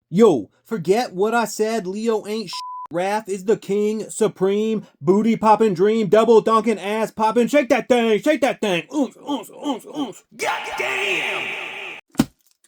Yo, forget what I said. Leo ain't shit. Raph is the king, supreme, booty poppin' dream, double donkin' ass poppin'. Shake that thing, shake that thing. Oomph, oomph, oomph, oomph. God damn!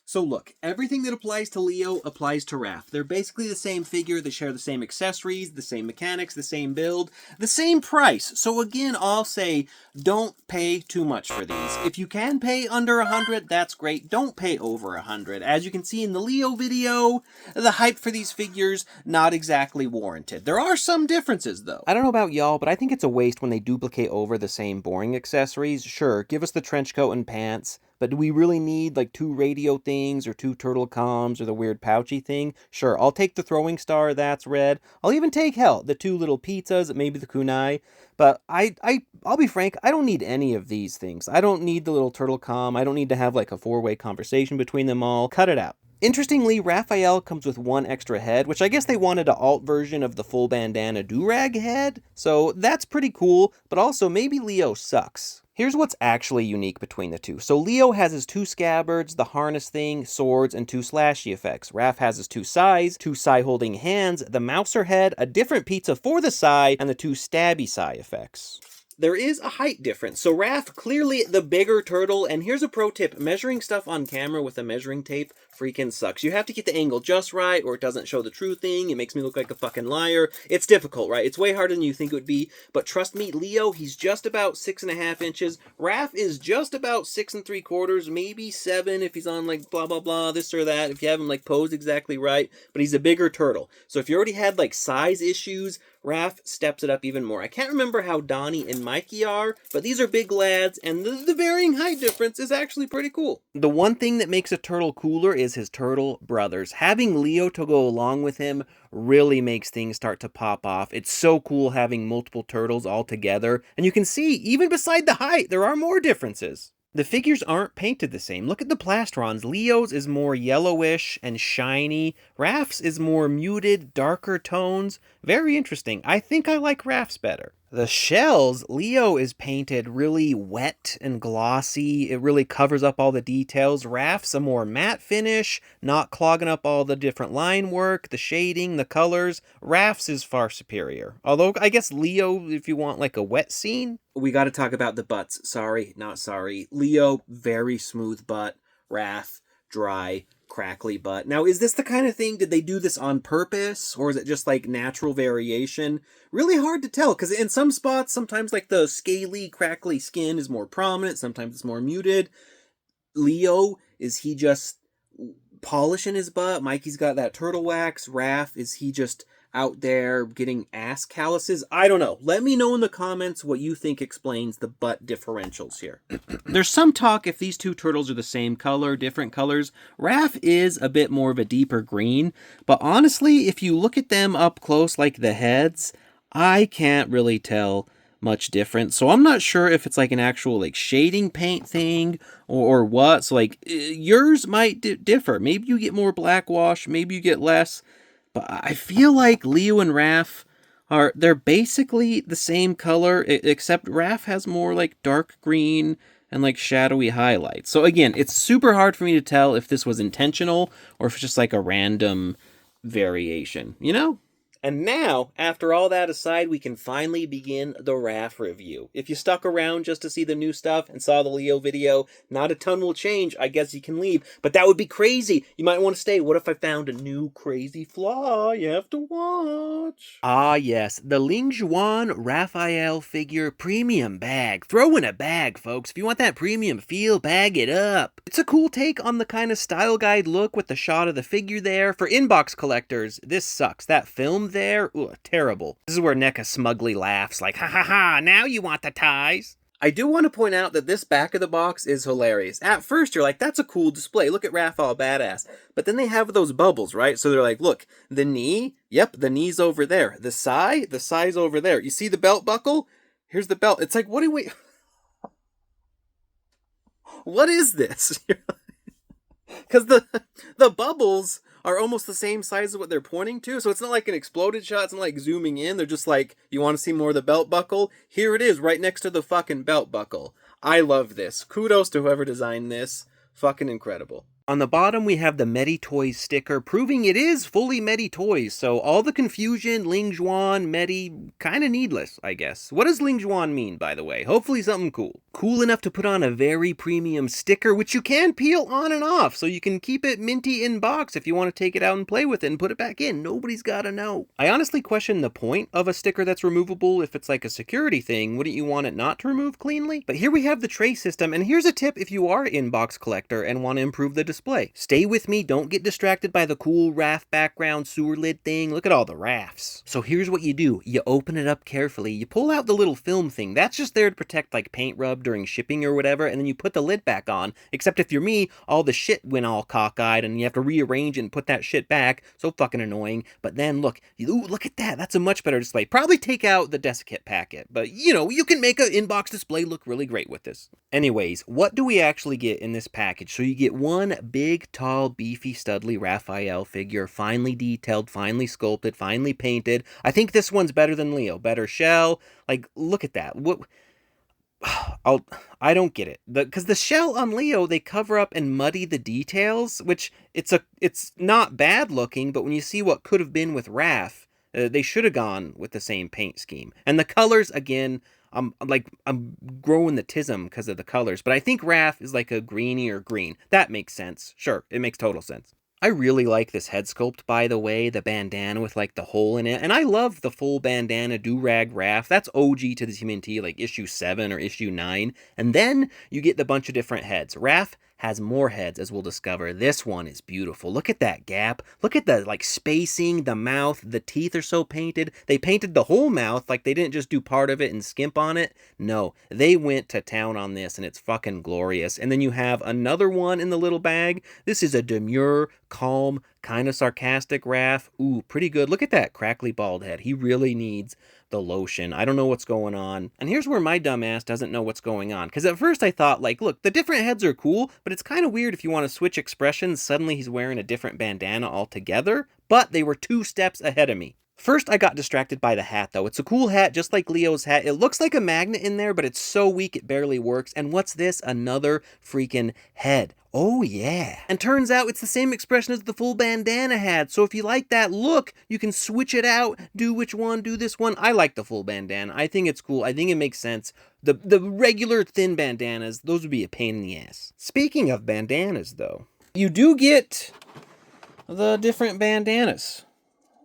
So look, everything that applies to Leo applies to Raph. They're basically the same figure, they share the same accessories, the same mechanics, the same build, the same price. So again, I'll say, don't pay too much for these. If you can pay under 100, that's great. Don't pay over 100. As you can see in the Leo video, the hype for these figures, not exactly warranted. There are some differences though. I don't know about y'all, but I think it's a waste when they duplicate over the same boring accessories. Sure, give us the trench coat and pants, but do we really need like 2 radio things or 2 turtle comms or the weird pouchy thing? Sure, I'll take the throwing star that's red. I'll even take, hell, the 2 little pizzas, maybe the kunai. But I'll be frank, I don't need any of these things. I don't need the little turtle comm. I don't need to have like a 4-way conversation between them all. Cut it out. Interestingly, Raphael comes with 1 extra head, which I guess they wanted an alt version of the full bandana do-rag head, so that's pretty cool, but also maybe Leo sucks. Here's what's actually unique between the two. So Leo has his 2 scabbards, the harness thing, swords, and 2 slashy effects. Raph has his 2 Sais, 2 Sai holding hands, the mouser head, a different pizza for the Sai, and the 2 stabby Sai effects. There is a height difference. So Raph, clearly the bigger turtle, and here's a pro tip, measuring stuff on camera with a measuring tape freaking sucks. You have to get the angle just right, or it doesn't show the true thing. It makes me look like a fucking liar. It's difficult, right? It's way harder than you think it would be, but trust me, Leo, he's just about 6.5 inches. Raph is just about 6 3/4, maybe 7 if he's on like blah, blah, blah, this or that, if you have him like posed exactly right, but he's a bigger turtle. So if you already had like size issues, Raph steps it up even more. I can't remember how Donnie and Mikey are, but these are big lads, and the varying height difference is actually pretty cool. The one thing that makes a turtle cooler is his turtle brothers. Having Leo to go along with him really makes things start to pop off. It's so cool having multiple turtles all together, and you can see, even beside the height, there are more differences. The figures aren't painted the same. Look at the plastrons. Leo's is more yellowish and shiny. Raph's is more muted, darker tones. Very interesting. I think I like Raph's better. The shells, Leo is painted really wet and glossy. It really covers up all the details. Raph's a more matte finish, not clogging up all the different line work, the shading, the colors. Raph's is far superior. Although, I guess Leo, if you want like a wet scene. We gotta talk about the butts. Sorry, not sorry. Leo, very smooth butt. Raph, dry, crackly butt. Now, is this the kind of thing, did they do this on purpose, or is it just like natural variation? Really hard to tell, because in some spots, sometimes like the scaly, crackly skin is more prominent, sometimes it's more muted. Leo, is he just polishing his butt? Mikey's got that turtle wax. Raph, is he just out there getting ass calluses? I don't know. Let me know in the comments what you think explains the butt differentials here. There's some talk if these 2 turtles are the same color, different colors. Raph is a bit more of a deeper green, but honestly, if you look at them up close, like the heads, I can't really tell much different. So I'm not sure if it's like an actual like shading paint thing or what. So like yours might differ. Maybe you get more black wash, maybe you get less. But I feel like Leo and Raph they're basically the same color, except Raph has more like dark green and like shadowy highlights. So again, it's super hard for me to tell if this was intentional or if it's just like a random variation, you know? And now, after all that aside, we can finally begin the Raph review. If you stuck around just to see the new stuff and saw the Leo video, not a ton will change. I guess you can leave, but that would be crazy. You might want to stay. What if I found a new crazy flaw? You have to watch. Ah, yes, the Lingjihun Raphael figure premium bag. Throw in a bag, folks. If you want that premium feel, bag it up. It's a cool take on the kind of style guide look with the shot of the figure there. For inbox collectors, this sucks. That film there, ugh, terrible. This is where NECA smugly laughs like, ha ha ha, now you want the ties. I do want to point out that this back of the box is hilarious. At first, you're like, that's a cool display. Look at Raph all badass. But then they have those bubbles, right? So they're like, look, the knee, yep, the knee's over there. The Sai's over there. You see the belt buckle? Here's the belt. It's like, what do we... What is this? Because the bubbles are almost the same size as what they're pointing to, so it's not like an exploded shot, it's not like zooming in, they're just like, you want to see more of the belt buckle? Here it is, right next to the fucking belt buckle. I love this. Kudos to whoever designed this. Fucking incredible. On the bottom, we have the Metytoyz sticker, proving it is fully Metytoyz, so all the confusion, Lingjihun, Mety, kinda needless, I guess. What does Lingjihun mean, by the way? Hopefully something cool. Cool enough to put on a very premium sticker, which you can peel on and off, so you can keep it minty in box if you want to take it out and play with it and put it back in. Nobody's gotta know. I honestly question the point of a sticker that's removable. If it's like a security thing, wouldn't you want it not to remove cleanly? But here we have the tray system, and here's a tip if you are an in-box collector and want to improve the display. Stay with me, don't get distracted by the cool Raph background sewer lid thing. Look at all the Raphs. So here's what you do. You open it up carefully, you pull out the little film thing. That's just there to protect like paint rub during shipping or whatever, and then you put the lid back on. Except if you're me, all the shit went all cockeyed and you have to rearrange it and put that shit back. So fucking annoying. But then look, ooh, look at that. That's a much better display. Probably take out the desiccant packet, but you know, you can make an in-box display look really great with this. Anyways, what do we actually get in this package? So you get one big, tall, beefy, studly Raphael figure, finely detailed, finely sculpted, finely painted. I think this one's better than Leo. Better shell. Like, look at that. What? I don't get it. Because the shell on Leo, they cover up and muddy the details, which it's not bad looking, but when you see what could have been with Raph, they should have gone with the same paint scheme. And the colors, again, I'm growing the tism because of the colors, but I think Raph is like a greenier green. That makes sense. Sure, it makes total sense. I really like this head sculpt, by the way, the bandana with like the hole in it, and I love the full bandana do-rag Raph. That's OG to the TMNT, like issue 7 or issue 9, and then you get the bunch of different heads. Raph has more heads, as we'll discover. This one is beautiful. Look at that gap. Look at the like spacing, the mouth, the teeth are so painted. They painted the whole mouth, like they didn't just do part of it and skimp on it. No, they went to town on this, and it's fucking glorious. And then you have another one in the little bag. This is a demure, calm, kind of sarcastic Raph. Ooh, pretty good. Look at that crackly bald head. He really needs the lotion. I don't know what's going on. And here's where my dumb ass doesn't know what's going on. Because at first I thought, like, look, the different heads are cool, but it's kind of weird if you want to switch expressions. Suddenly he's wearing a different bandana altogether. But they were 2 steps ahead of me. First, I got distracted by the hat, though. It's a cool hat, just like Leo's hat. It looks like a magnet in there, but it's so weak it barely works. And what's this? Another freaking head. Oh, yeah. And turns out it's the same expression as the full bandana had. So if you like that look, you can switch it out, do which one, do this one. I like the full bandana. I think it's cool. I think it makes sense. The regular thin bandanas, those would be a pain in the ass. Speaking of bandanas, though, you do get the different bandanas.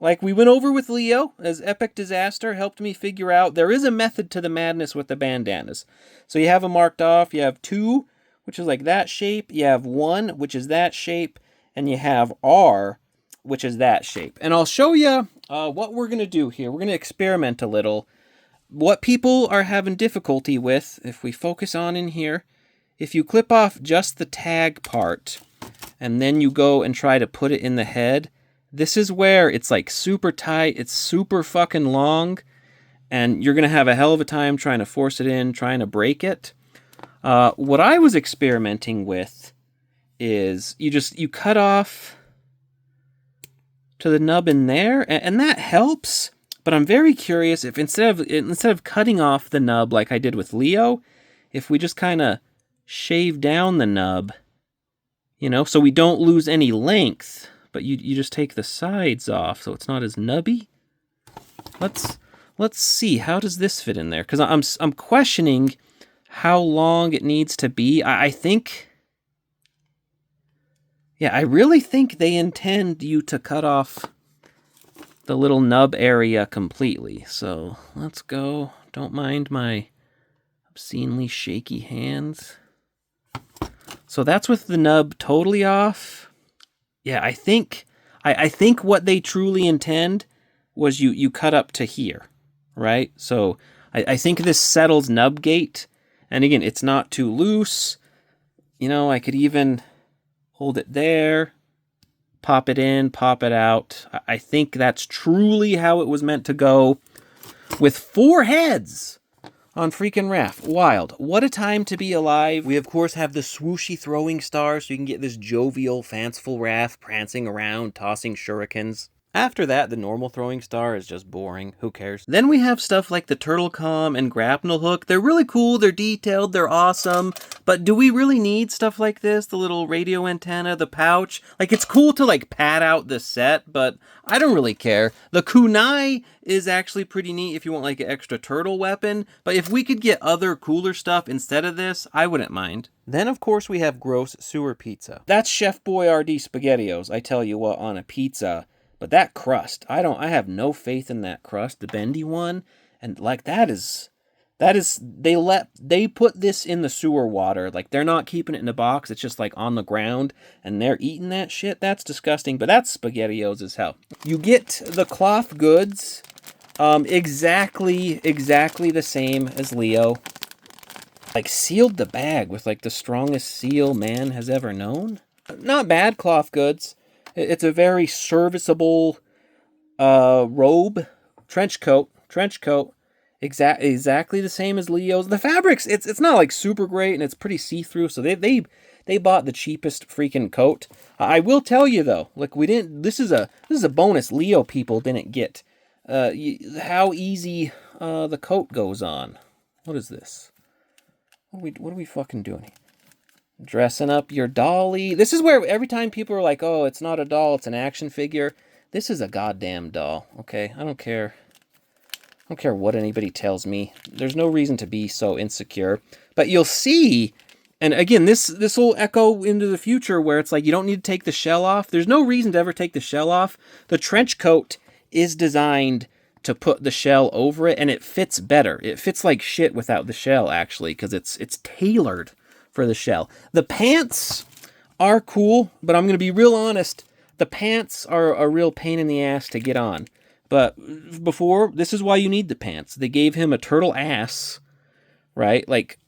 Like we went over with Leo, as EpykkDyzastur helped me figure out, there is a method to the madness with the bandanas. So you have them marked off, you have 2, which is like that shape, you have 1, which is that shape, and you have R, which is that shape. And I'll show you what we're going to do here. We're going to experiment a little. What people are having difficulty with, if we focus on in here, if you clip off just the tag part, and then you go and try to put it in the head, this is where it's like super tight, it's super fucking long, and you're going to have a hell of a time trying to force it in, trying to break it. What I was experimenting with is you cut off to the nub in there, and that helps, but I'm very curious if instead of cutting off the nub like I did with Leo, if we just kind of shave down the nub, you know, so we don't lose any length. But you just take the sides off, so it's not as nubby. Let's see, how does this fit in there? Because I'm questioning how long it needs to be. I think, yeah, I really think they intend you to cut off the little nub area completely. So let's go. Don't mind my obscenely shaky hands. So that's with the nub totally off. Yeah, I think what they truly intend was you cut up to here, right? So I think this settles nub gate, and again, it's not too loose. You know, I could even hold it there, pop it in, pop it out. I think that's truly how it was meant to go, with 4 heads on freaking Raph. Wild. What a time to be alive. We, of course, have the swooshy throwing star, so you can get this jovial, fanciful Raph prancing around, tossing shurikens. After that, the normal throwing star is just boring. Who cares? Then we have stuff like the turtle com and grapnel hook. They're really cool, they're detailed, they're awesome. But do we really need stuff like this? The little radio antenna, the pouch? Like, it's cool to, like, pad out the set, but I don't really care. The kunai is actually pretty neat if you want, like, an extra turtle weapon. But if we could get other cooler stuff instead of this, I wouldn't mind. Then, of course, we have gross sewer pizza. That's Chef Boyardee Spaghettios, I tell you what, on a pizza. But that crust, I have no faith in that crust, the bendy one. And like they put this in the sewer water. Like, they're not keeping it in a box. It's just like on the ground and they're eating that shit. That's disgusting, but that's Spaghettios as hell. You get the cloth goods, exactly the same as Leo. Like, sealed the bag with like the strongest seal man has ever known. Not bad cloth goods. It's a very serviceable robe, trench coat, exactly the same as Leo's. The fabrics, it's not like super great, and it's pretty see-through. So they bought the cheapest freaking coat. I will tell you though, like, we didn't. This is a bonus Leo people didn't get. How easy the coat goes on. What is this? What are we fucking doing here? Dressing up your dolly. This is where every time people are like, oh, it's not a doll, it's an action figure. This is a goddamn doll, okay? I don't care what anybody tells me. There's no reason to be so insecure. But you'll see, and again, this will echo into the future where it's like you don't need to take the shell off. There's no reason to ever take the shell off. The trench coat is designed to put the shell over it, and it fits better. It fits like shit without the shell, actually, because it's tailored for the shell. The pants are cool, but I'm going to be real honest. The pants are a real pain in the ass to get on. But before, this is why you need the pants. They gave him a turtle ass, right? Like,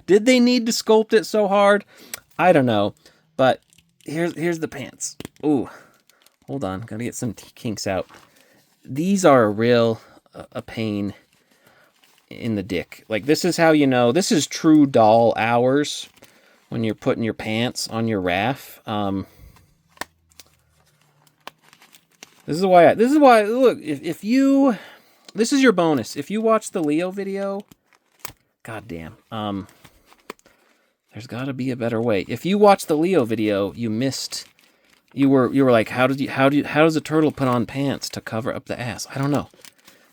did they need to sculpt it so hard? I don't know. But here's the pants. Ooh, hold on. Gotta get some kinks out. These are a real a pain in the dick. Like, this is how you know this is true doll hours when you're putting your pants on your Raph. This is why look, if you, this is your bonus. If you watch the Leo video, goddamn, there's got to be a better way. If you watch the Leo video, you were like, how does a turtle put on pants to cover up the ass? I don't know.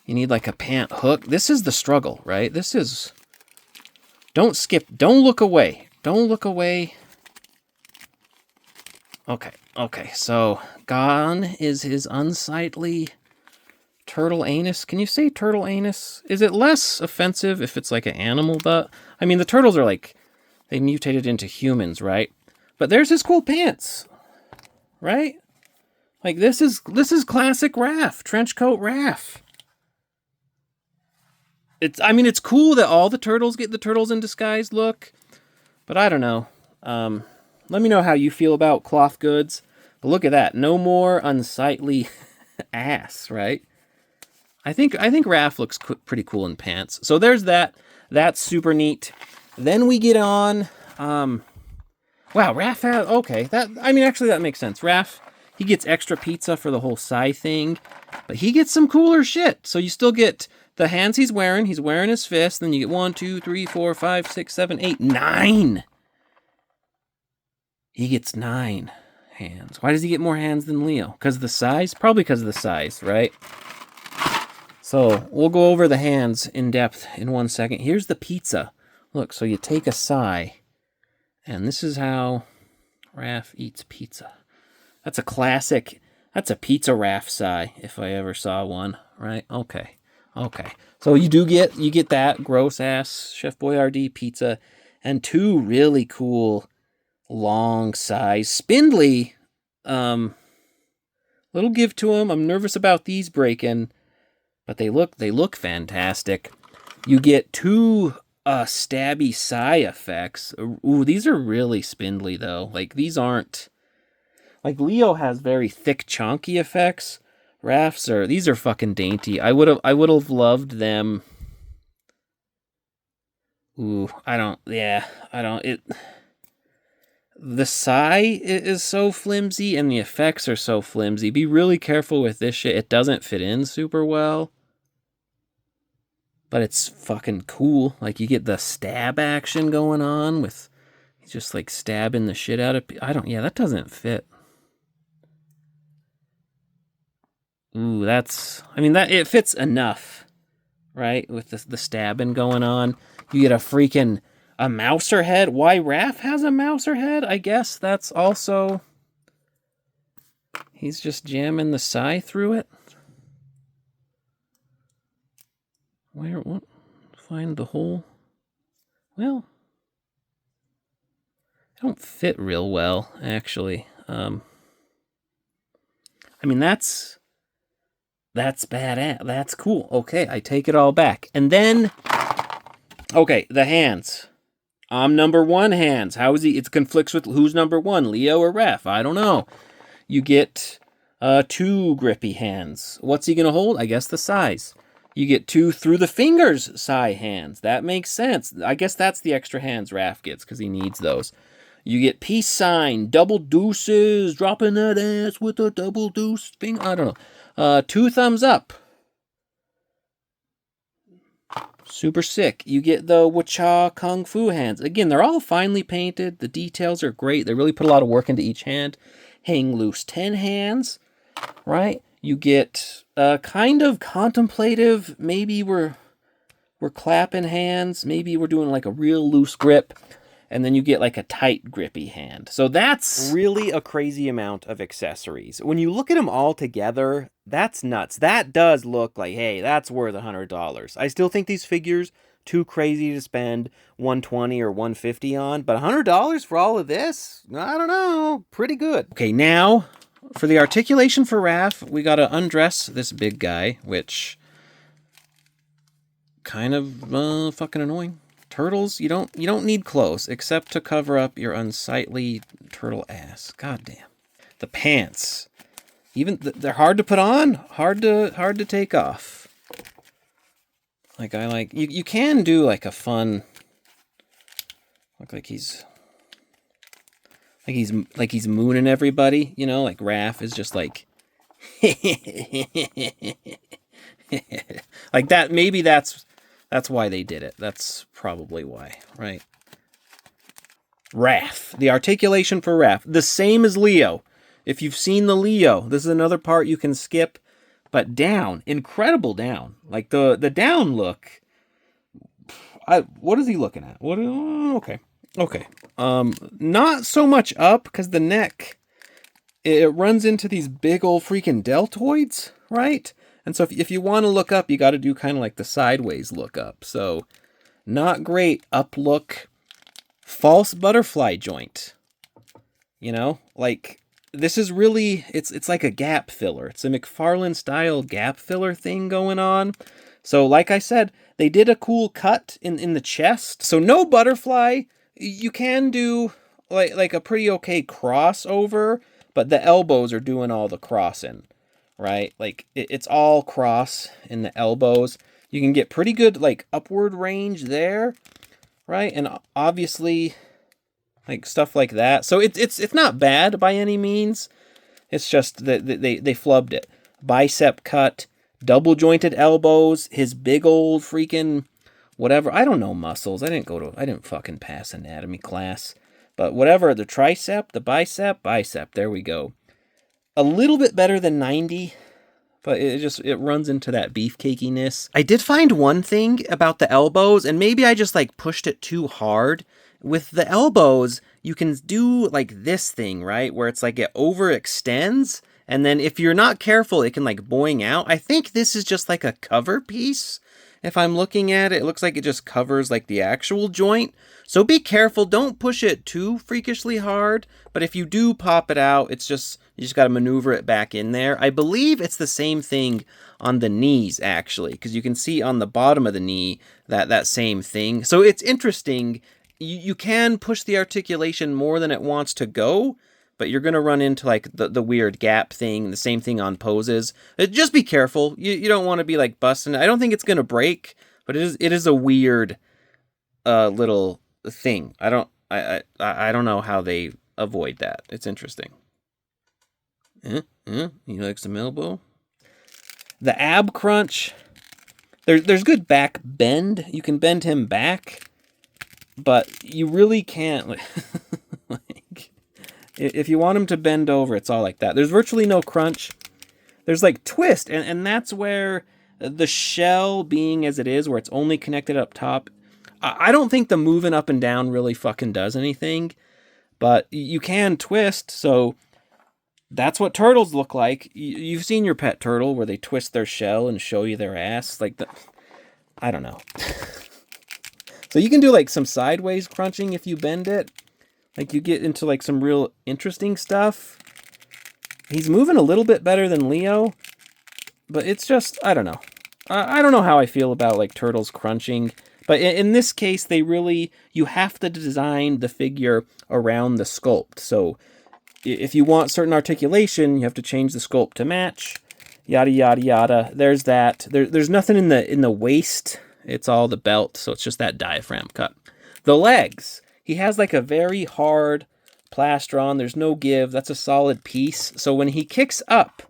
You need like a pant hook. This is the struggle, right? This is... Don't skip. Don't look away. Don't look away. Okay. So, gone is his unsightly turtle anus. Can you say turtle anus? Is it less offensive if it's like an animal butt? I mean, the turtles are like... They mutated into humans, right? But there's his cool pants. Right? Like, this is classic Raph. Trench coat Raph. It's cool that all the turtles get the turtles in disguise look, but I don't know. Let me know how you feel about cloth goods. But look at that. No more unsightly ass, right? I think Raph looks pretty cool in pants. So there's that. That's super neat. Then we get on, wow, Raph has, okay, actually that makes sense. Raph, he gets extra pizza for the whole Sai thing, but he gets some cooler shit. So you still get the hands he's wearing his fist, then you get 1, 2, 3, 4, 5, 6, 7, 8, 9. He gets 9 hands. Why does he get more hands than Leo? Because of the size? Probably because of the size, right? So we'll go over the hands in depth in 1 second. Here's the pizza. Look, so you take a Sai, and this is how Raph eats pizza. That's a classic, that's a pizza Raph Sai, if I ever saw one, right? Okay. So you get that gross ass Chef Boyardee pizza, and 2 really cool long size spindly. Little give to them. I'm nervous about these breaking, but they look fantastic. You get 2 stabby Sai effects. Ooh, these are really spindly though. Like, these aren't, like, Leo has very thick chonky effects. Raphs these are fucking dainty. I would have loved them. Ooh, The Sai is so flimsy and the effects are so flimsy. Be really careful with this shit. It doesn't fit in super well. But it's fucking cool. Like, you get the stab action going on with... He's just, like, stabbing the shit out of... Yeah, that doesn't fit. Ooh, that's... I mean, it fits enough, right? With the stabbing going on. You get a mouser head. Why Raph has a mouser head? I guess that's also... He's just jamming the Sai through it. What? Find the hole. Well, I don't fit real well, actually. I mean, that's badass. That's cool. Okay, I take it all back. And then, okay, the hands. I'm number one hands. How is he? It conflicts with who's number one, Leo or Raph? I don't know. You get 2 grippy hands. What's he gonna hold? I guess the Sais. You get 2 through the fingers Sai hands. That makes sense. I guess that's the extra hands Raph gets because he needs those. You get peace sign, double deuces, dropping that ass with a double deuce finger. I don't know. 2 thumbs up. Super sick. You get the Wacha Kung Fu hands. Again, they're all finely painted. The details are great. They really put a lot of work into each hand. Hang loose 10 hands, right? You get kind of contemplative. Maybe we're clapping hands. Maybe we're doing like a real loose grip. And then you get like a tight grippy hand. So that's really a crazy amount of accessories. When you look at them all together, that's nuts. That does look like, hey, that's worth $100. I still think these figures too crazy to spend $120 or $150 on, but $100 for all of this? I don't know. Pretty good. Okay, now for the articulation for Raph, we got to undress this big guy, which kind of fucking annoying. Turtles, you don't need clothes except to cover up your unsightly turtle ass. God damn. The pants, even they're hard to put on, hard to take off. Like you can do like a fun, look like he's mooning everybody, you know, like Raph is just like like that. Maybe that's why they did it. That's probably why, right? Raph, the articulation for Raph, the same as Leo. If you've seen the Leo, this is another part you can skip, but down, incredible down. Like the down look. What is he looking at? Okay. Not so much up because the neck, it runs into these big old freaking deltoids, right? And so if you want to look up, you got to do kind of like the sideways look up. So not great up look. False butterfly joint. You know, like this is really, it's like a gap filler. It's a McFarlane style gap filler thing going on. So like I said, they did a cool cut in the chest. So no butterfly. You can do like a pretty okay crossover, but the elbows are doing all the crossing, right? Like it's all cross in the elbows. You can get pretty good like upward range there, right? And obviously like stuff like that. So it's not bad by any means. It's just that they flubbed it. Bicep cut, double jointed elbows, his big old freaking whatever. I don't know muscles. I didn't fucking pass anatomy class. But whatever, the tricep, the bicep, there we go. A little bit better than 90, but it runs into that beefcakiness. I did find one thing about the elbows, and maybe I just like pushed it too hard. With the elbows, you can do like this thing, right? Where it's like it overextends, and then if you're not careful, it can like boing out. I think this is just like a cover piece. If I'm looking at it, it looks like it just covers like the actual joint. So be careful, don't push it too freakishly hard. But if you do pop it out, you just got to maneuver it back in there. I believe it's the same thing on the knees, actually, because you can see on the bottom of the knee that same thing. So it's interesting. You can push the articulation more than it wants to go, but you're going to run into like the weird gap thing, the same thing on poses. Just be careful. You don't want to be like busting. I don't think it's going to break, but it is a weird little thing. I don't know how they avoid that. It's interesting. He likes some elbow. The ab crunch, there's good back bend. You can bend him back, but you really can't. Like, if you want him to bend over, it's all like that. There's virtually no crunch. There's like twist, and that's where the shell being as it is, where it's only connected up top. I don't think the moving up and down really fucking does anything, but you can twist, so that's what turtles look like. You've seen your pet turtle where they twist their shell and show you their ass. Like, I don't know. So you can do like some sideways crunching if you bend it. Like you get into like some real interesting stuff. He's moving a little bit better than Leo, but it's just, I don't know. I don't know how I feel about like turtles crunching. But in this case, you have to design the figure around the sculpt. So if you want certain articulation, you have to change the sculpt to match. Yada, yada, yada. There's that. There's nothing in the waist. It's all the belt, so it's just that diaphragm cut. The legs. He has like a very hard plastron. There's no give. That's a solid piece. So when he kicks up,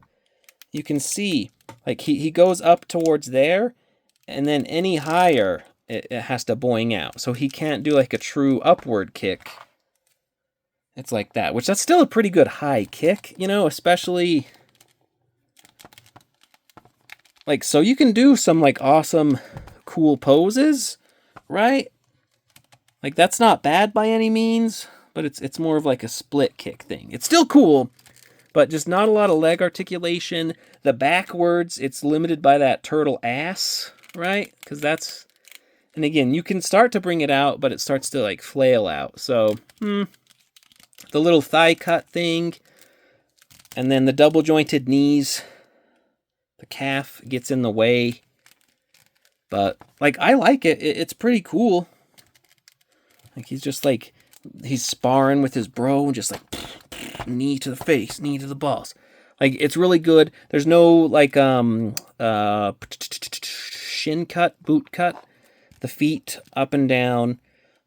you can see like he goes up towards there, and then any higher, it has to boing out. So he can't do like a true upward kick. It's like that, which that's still a pretty good high kick, you know, especially like, so you can do some like awesome, cool poses, right? Like that's not bad by any means, but it's more of like a split kick thing. It's still cool, but just not a lot of leg articulation. The backwards, it's limited by that turtle ass, right? Because that's, and again, you can start to bring it out, but it starts to like flail out. So, the little thigh cut thing, and then the double jointed knees, the calf gets in the way. But like, I like it. It's pretty cool. Like he's just like, he's sparring with his bro and just like knee to the face, knee to the balls. Like it's really good. There's no like shin cut, boot cut. The feet up and down,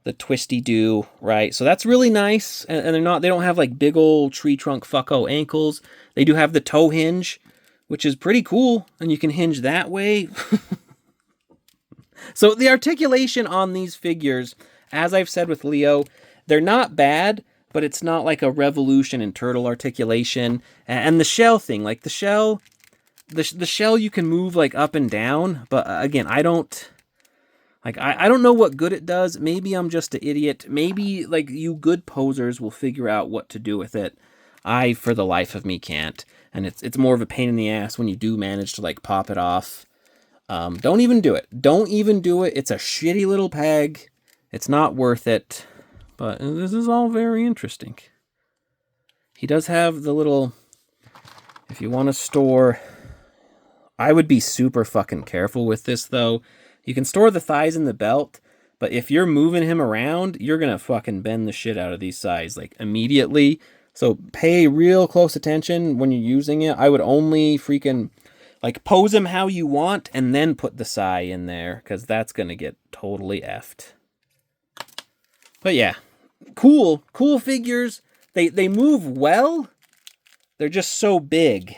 the twisty do, right? So that's really nice. And they don't have like big old tree trunk fucko ankles. They do have the toe hinge, which is pretty cool. And you can hinge that way. So the articulation on these figures, as I've said with Leo, they're not bad, but it's not like a revolution in turtle articulation. And the shell thing, like the shell you can move like up and down, but again, I don't know what good it does. Maybe I'm just an idiot. Maybe like you good posers will figure out what to do with it. I, for the life of me, can't. And it's more of a pain in the ass when you do manage to like pop it off. Don't even do it. Don't even do it. It's a shitty little peg. It's not worth it. But this is all very interesting. He does have the little, if you want to store, I would be super fucking careful with this though. You can store the thighs in the belt, but if you're moving him around, you're going to fucking bend the shit out of these thighs like immediately. So pay real close attention when you're using it. I would only freaking like pose him how you want and then put the Sai in there, because that's going to get totally effed. But yeah, cool figures. They move well. They're just so big,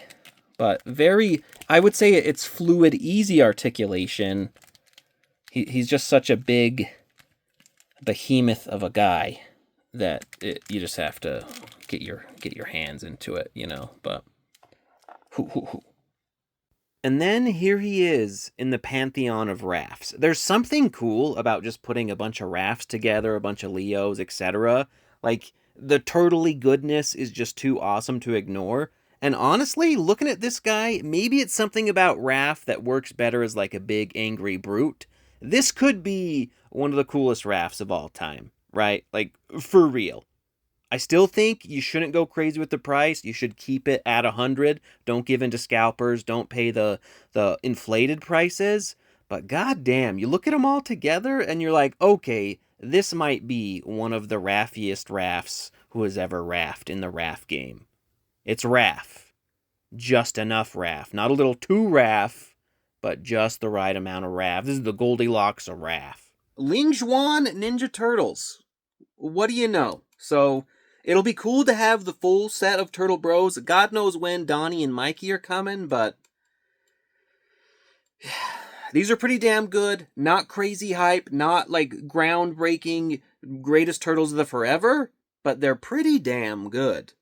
but very, I would say it's fluid, easy articulation. He's just such a big behemoth of a guy that you just have to get your hands into it, you know. But and then here he is in the pantheon of Raphs. There's something cool about just putting a bunch of Raphs together, a bunch of Leos, etc. Like, the turtley goodness is just too awesome to ignore. And honestly, looking at this guy, maybe it's something about Raph that works better as like a big angry brute. This could be one of the coolest Raphs of all time, right? Like, for real. I still think you shouldn't go crazy with the price. You should keep it at 100. Don't give in to scalpers. Don't pay the inflated prices. But goddamn, you look at them all together and you're like, okay, this might be one of the raffiest Raphs who has ever raffed in the Raph game. It's Raph. Just enough Raph. Not a little too Raph, but just the right amount of Raph. This is the Goldilocks of Raph. Lingjihun Ninja Turtles. What do you know? So, It'll be cool to have the full set of Turtle Bros. God knows when Donnie and Mikey are coming, but these are pretty damn good. Not crazy hype, not like groundbreaking greatest turtles of the forever, but they're pretty damn good.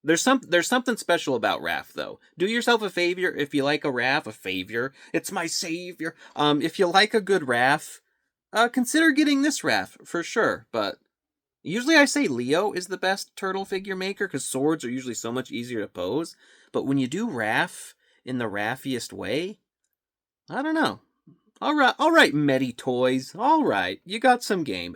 There's something special about Raph, though. Do yourself a favor if you like a Raph, a favor. It's my savior. If you like a good Raph, consider getting this Raph for sure. But usually I say Leo is the best turtle figure maker because swords are usually so much easier to pose. But when you do Raph in the Raphiest way, I don't know. All right, Metytoyz. All right, you got some game.